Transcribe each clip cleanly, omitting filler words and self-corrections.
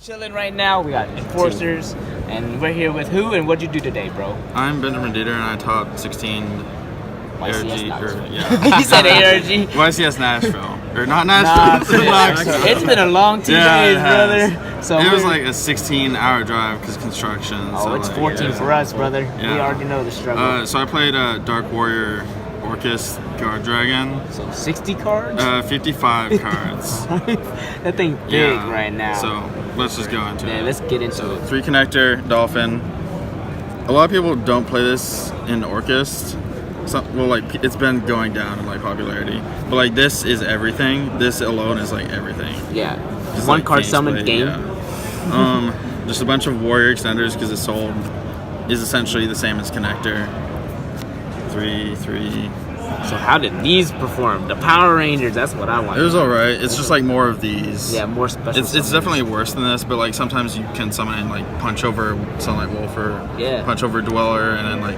Chilling right now. We got enforcers, and we're here with who? And what'd you do today, bro? I'm Benjamin Deeter, and I taught 16 YCS ARG. Yeah. He said ARG. YCS Nashville, or not Nashville? Knoxville. It's been a long 2 days, brother. So it was like a 16-hour drive because construction. Oh, so it's like, 14 for us, brother. Yeah. We already know the struggle. So I played Dark Warrior, Orcust, Guardragon. So 60 cards? 55 cards. That thing big right now. So let's just go into it. Yeah, let's get into it. 3 connector, Dolphin. A lot of people don't play this in Orcust. Well, like, it's been going down in like popularity, but like this is everything. This alone is like everything. Yeah. Just One like card summoned game. Yeah. Just a bunch of warrior extenders because the soul is essentially the same as connector. 3. So how did these perform? The Power Rangers, that's what I want. It was alright. It's just like more of these. Yeah, more special. It's definitely worse than this, but like sometimes you can summon in like punch over Sunlight Wolf or punch over Dweller and then like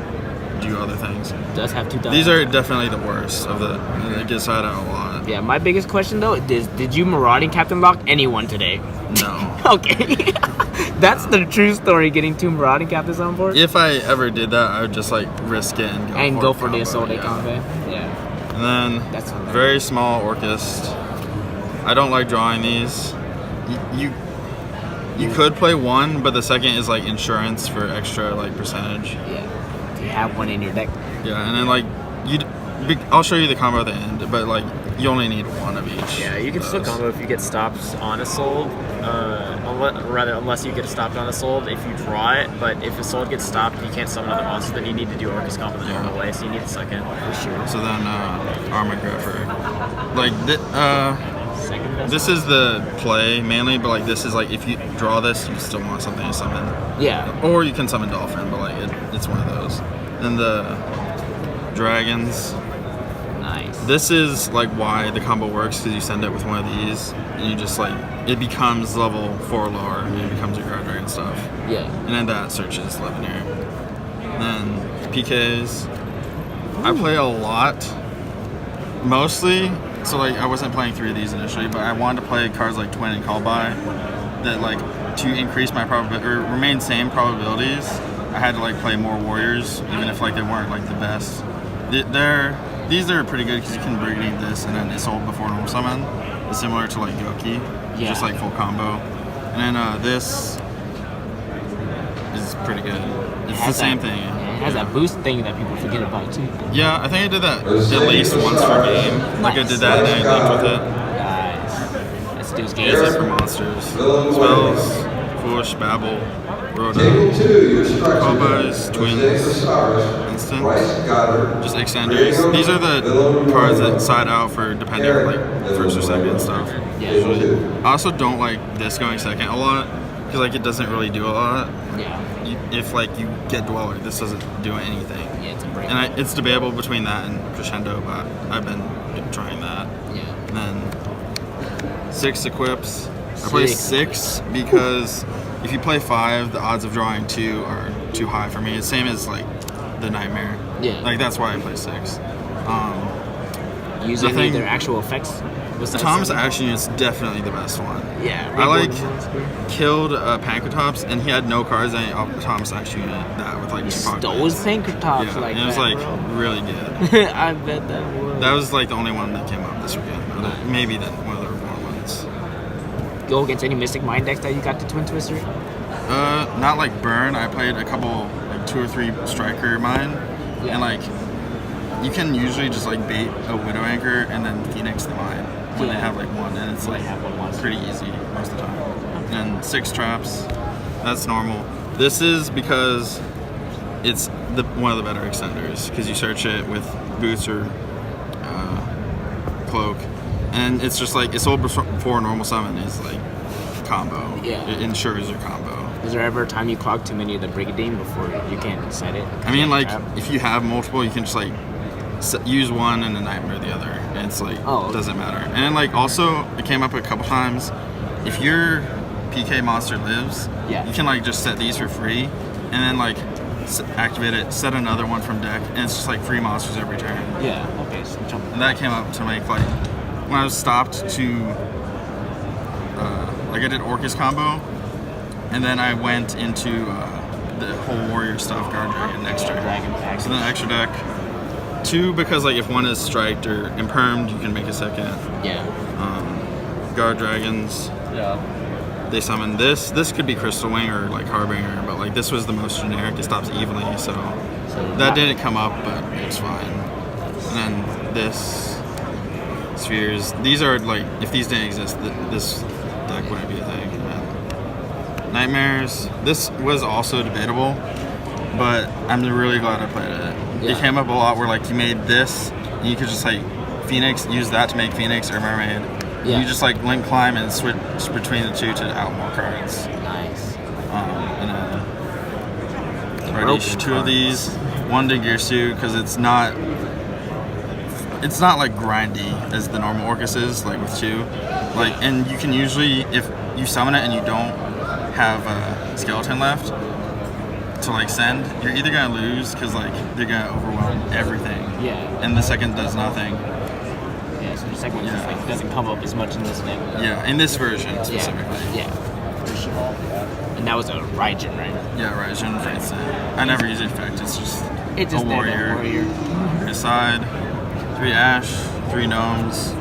do other things. It does have 2 These are definitely the worst of the. It gets out a lot. Yeah, my biggest question though is, did you marauding Captain Lock anyone today? No. Okay. That's the true story, getting 2 marauding captains on board. If I ever did that, I would just like risk it and go for the Assault A combat. Yeah. And then That's very small Orcust. I don't like drawing these. You could play 1, but the second is like insurance for extra like percentage. Yeah. You have 1 in your deck. Yeah, and then like I'll show you the combo at the end, but like you only need 1 of each. Yeah, you can still combo if you get stopped on a sold. Unless you get stopped on a sold if you draw it. But if a sold gets stopped, you can't summon another monster. Then you need to do Orcust combo the normal way. So you need a second for sure. So then Armagrapher, like this is the play mainly, but like this is like if you draw this, you still want something to summon. Yeah. Or you can summon Dolphin, but like it's one of those. And the Dragons. Nice. This is like why the combo works, because you send it with one of these, and you just like it becomes level 4 lower, and it becomes your Guardragon stuff. Yeah. And then that searches Lebanon. And then PKs. I play a lot. Mostly, so like I wasn't playing 3 of these initially, but I wanted to play cards like Twin and Call By that like to increase my probability or remain same probabilities. I had to like play more warriors, even if like they weren't like the best. These are pretty good because you can brigade this and then Assault before normal summon. It's similar to like Goki, just like full combo. And then this is pretty good. It's the same thing. It has that boost thing that people forget about too. Yeah, I think I did that at least once per game. Like I did that and I linked with it. Nice. Let's do this game. Use it for monsters. Spells, Foolish, Babble, Rhoda, Callbys, Twins, Instant, just Extenders. These are the cards that side out for depending on like first or second stuff. Usually. I also don't like this going second a lot because like it doesn't really do a lot. Yeah. If like you get Dweller, this doesn't do anything. Yeah, it's a break. And it's debatable between that and Crescendo, but I've been trying that. Yeah. And then 6 equips. I play 6 because if you play 5, the odds of drawing 2 are too high for me. It's same as like the Nightmare. Yeah. Like that's why I play 6. Using their actual effects. Tom's action unit's definitely the best one. Yeah. I like killed Pankratops and he had no cards and Tom's action unit that with like 2 pockets. Those Pankratops yeah, and it was like really good. I bet that was. That was like the only one that came up this weekend. Nice. Maybe then one of the reborn ones. Go against any Mystic Mind decks that you got the Twin Twister? Not like Burn. I played a couple, like 2 or 3 Striker Mine, and like you can usually just like bait a Widow Anchor and then Phoenix the Mine when they have like 1, and it's like pretty easy most of the time. And 6 traps, that's normal. This is because it's one of the better extenders because you search it with Boots or Cloak. And it's just like, it's sold before normal summon is like combo. Yeah. It ensures your combo. Is there ever a time you clog too many of the Brigandine before you can't set it? I mean, like, if you have multiple, you can just like use one and a Nightmare the other. And it's like, it doesn't matter. And then like also, it came up a couple times, if your PK monster lives, you can like just set these for free. And then like activate it, set another one from deck. And it's just like free monsters every turn. Yeah, okay. So jump. And that came up to make like, when I was stopped to, like I did Orcust combo, And then I went into the whole warrior stuff, Guardragon, next turn. Dragon pack. So then extra deck. 2 because like if one is striked or impermed, you can make a second. Yeah. Guardragons. Yeah. They summon this. This could be Crystal Wing or like Harbinger, but like this was the most generic. It stops evenly, so that didn't come up, but it was fine. And then this spheres. These are like if these didn't exist, this deck wouldn't be a thing. And nightmares. This was also debatable, but I'm really glad I played it. Yeah. It came up a lot where like you made this, and you could just like Phoenix, use that to make Phoenix or Mermaid. Yeah. You just like link climb and switch between the two to out more cards. Nice. And then already 2 of these, 1 to Gear Suit because it's not like grindy as the normal Orcust is, like with 2. Like, and you can usually, if you summon it and you don't have a skeleton left to like send, you're either gonna lose because like they're gonna overwhelm everything. Yeah. And the second does nothing. Yeah, so the second one just like doesn't come up as much in this deck. Yeah, in this version specifically. Yeah. And that was a Raijin, right? Yeah, Raijin for instant. I never use the effect, it's just It just a warrior. His side, 3 ash, 3 gnomes.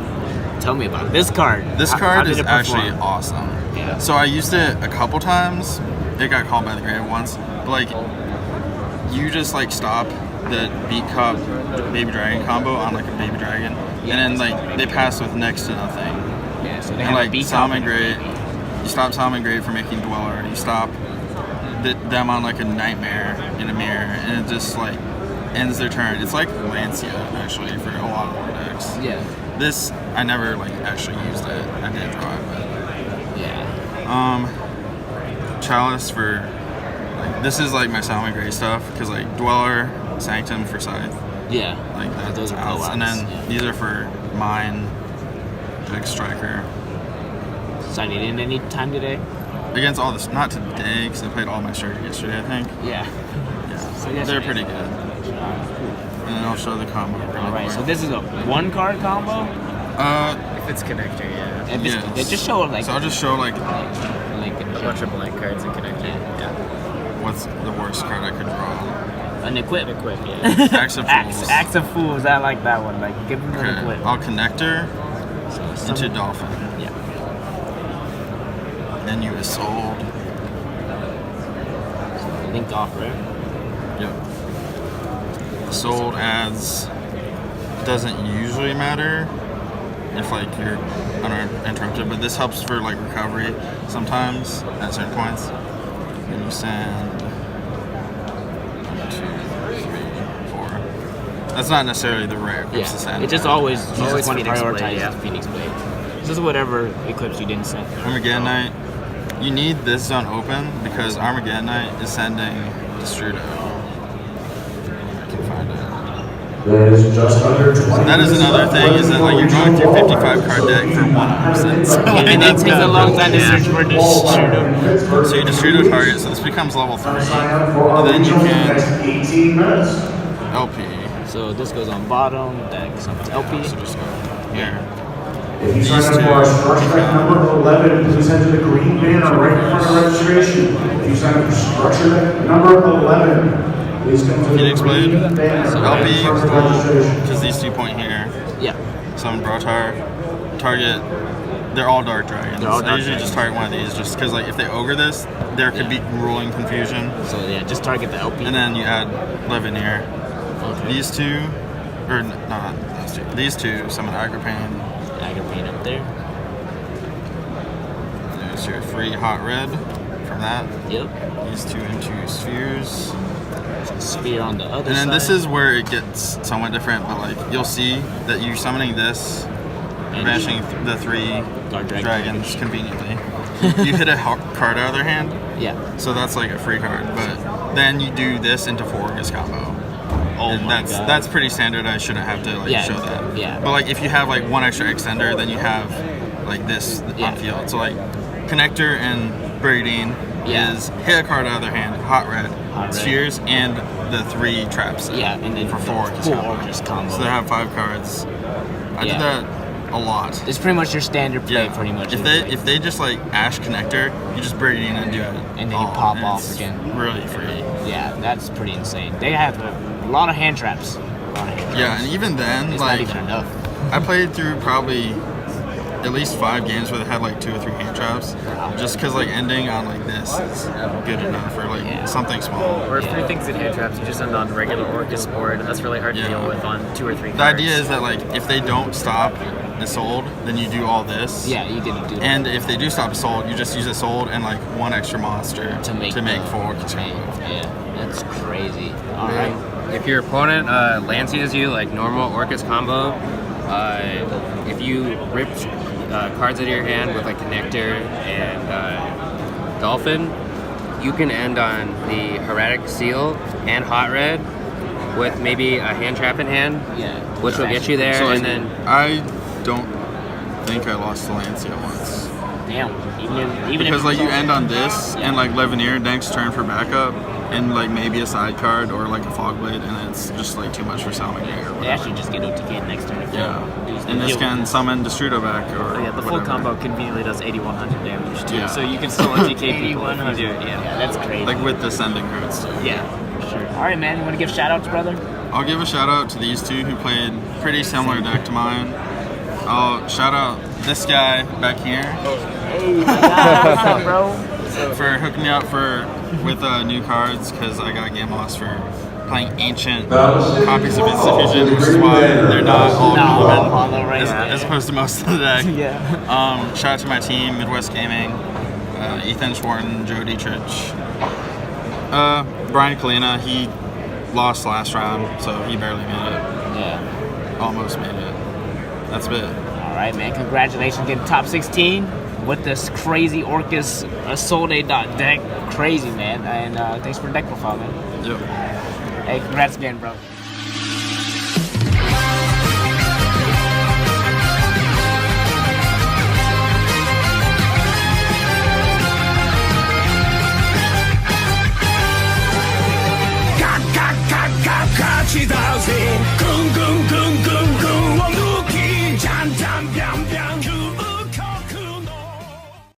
Tell me about it. This card. This How card did is it perform? actually awesome. Yeah. So I used it a couple times. It got called by the grave once. But like, you just like stop the Beat Cup Baby Dragon combo on like a Baby Dragon. Yeah, And then like, they pass with next to nothing. Yeah, so they And have a like, beat Salmon up. Great. You stop Salmon Great from making Dweller. You stop them on like a Nightmare in a mirror. And it just like ends their turn. It's like Lancia actually for a lot of war decks. Yeah. This, I never like actually used it. I did draw it, but Yeah. Chalice for like this is like my Salmon Grey stuff because like Dweller, Sanctum for Scythe, Yeah. like that. Those are outs. blowouts. And then yeah. these are for mine, like Striker So I needed any time today? against all this. Not today because I played all my Striker yesterday. I think. Yeah. Yeah, So they're yesterday. pretty good. And then I'll show the combo. Really Alright, so quick. this is a 1-card combo? If it's connector, yeah. And yes. They just show like So I'll just show like A bunch of blank cards and connector. Yeah. what's the worst card I could draw. an equip. Equip, yeah. Axe of Fools. Axe of Fools, I like that one. Like, give them an Okay, equip. I'll connector So into Dolphin. Yeah. Then you is sold. Link off, right? Yep. Sold adds doesn't usually matter if like you're uninterrupted, but this helps for like recovery sometimes at certain points. And you send 1, 2, 3, 4. That's not necessarily the rare equips to send. It just always Always funny to Phoenix Blade, prioritize yeah. the Phoenix Blade. This is whatever equips you didn't send. Armageddon Knight. You need this zone open because Armageddon Knight is sending Destrudo. I can find it. That is just under 20. That is another thing, is that like you're going through 55 card deck for 1%. So, like, And it that's takes a bad. long time to search for Destrudo. So you Destrudo target, so this becomes level 3. Sign up for our And then you regional for the can next 18 minutes. LP. So this goes on bottom, that goes on LP. So just go here. If you sign up for our structure deck number 11, please enter the green banner right in front of registration. If you sign up for structure deck number 11, please come to the Phoenix green Blade. banner So right LP, in front of registration. because these 2 point here. Yeah. Some Brotar. Target. They're all Dark Dragons. They're all I Dark usually just target one of these just because like if they ogre this, there could be ruling confusion. So yeah, just target the LP. And then you add Levineer. okay. These 2, or not those 2. These 2 summon Agripane. I can paint up there. There's your free hot red from that. Yep. These 2 into spheres. Sphere on the other And then side. this is where it gets somewhat different, but like you'll see that you're summoning this, banishing the 3 Guard dragons conveniently. You hit a card out of their hand, Yeah. so that's like a free card. But then you do this into 4 Orcust combo. Oh And my that's god. that's pretty standard. I shouldn't have to like Yeah, show that. yeah. But like if you have like 1 extra extender, then you have like this Yeah. on field. So like connector and Brigadine Yeah. is hit a card out of their hand, hot red, Hot red. spheres, and the 3 traps. Yeah, and then for 4 Orcust full combo. Orcust combo. So they have 5 cards. I Yeah. did that a lot. It's pretty much your standard play, pretty much. If they just like Ash connector, you just bring it in and do it. And then you pop off it's again. Really free. Yeah, that's pretty insane. They have a lot of hand traps. Yeah, and even then, it's like, not even enough. I played through probably at least 5 games where they had like 2 or 3 hand traps. Just because like ending on like this is good enough, or like something small. Or if 3 things in hand traps, you just end on regular Orcust board, and that's really hard to deal with on 2 or 3 cards. The idea is that like if they don't stop the sold, then you do all this. Yeah, you can do that. And if they do stop a sold, you just use a sold and like 1 extra monster to make 4 Yeah, that's crazy. All right. If your opponent Lancias you like normal Orcust combo, if you rip cards out of your hand with like Connector and Dolphin, you can end on the Heretic Seal and Hot Red with maybe a hand trap in hand, which will get you there. So, and then I don't think I lost to Lancia once. Damn. Even because if like you end on this and like Leveneer next turn for backup, and like maybe a side card or like a Fog Blade, and it's just like too much for Salmon Mayor. They actually just get OTK next turn. Yeah. And this can summon Destrudo back or the full whatever. combo conveniently does 8100 damage too. Yeah. So you can still OTK people if you do it. Yeah, that's crazy. Like with the sending cards too. Yeah, for sure. All right, man. You want to give shout outs, brother? I'll give a shout out to these 2 who played pretty similar deck to mine. I'll shout out this guy back here. Hey, what's up, bro? For hooking me up with new cards, because I got game lost for playing ancient copies of Insuffusion, which is why they're not all common, as opposed to most of the deck. Shout out to my team, Midwest Gaming, Ethan Schwarten, Joe Dietrich, Brian Kalina. He lost last round, so he barely made it. Yeah. Almost made it. That's it. All right, man. Congratulations getting top 16 with this crazy Orcust Solde deck. Crazy, man. And thanks for the deck profile, man. Yep. Hey, congrats again, bro. Gachida